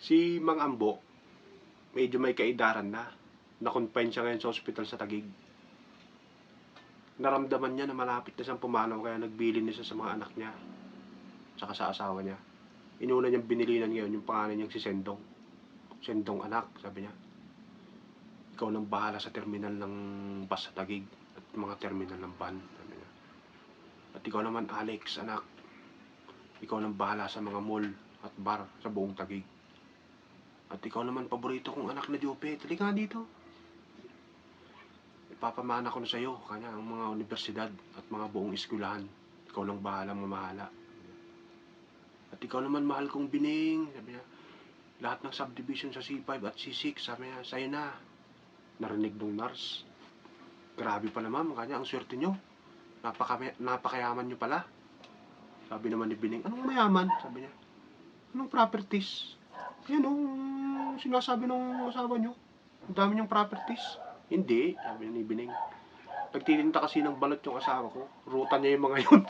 Si Mang Ambo, medyo may kaedaran na. Na-confine siya ngayon sa ospital sa Taguig. Naramdaman niya na malapit na siyang pumanaw kaya nagbilin niya sa mga anak niya. Tsaka sa asawa niya. Inuna niyang binilinan ngayon yung pangalan niyang si Sendong. Sendong anak, sabi niya. Ikaw nang bahala sa terminal ng bus sa Taguig at mga terminal ng van, sabi niya. At ikaw naman Alex, anak. Ikaw nang bahala sa mga mall at bar sa buong Taguig. At ikaw naman paborito kong anak na Jope, talika dito. Ipapamana ko na sa'yo kanya ang mga universidad at mga buong eskwelahan. Ikaw lang bahalang mamahala. At ikaw naman mahal kong Bining, sabi niya. Lahat ng subdivision sa C5 at C6, sabi niya, sa'yo na. Narinig nung nurse. Grabe pala ma'am, kanya ang swerte nyo. Napakayaman nyo pala. Sabi naman ni Bining, anong mayaman? Sabi niya, anong properties? Yan o, sinasabi ng asawa nyo. Ang dami niyong properties. Hindi, sabi ni Bining. Nagtitinta kasi ng balot yung asawa ko. Ruta niya yung mga yun.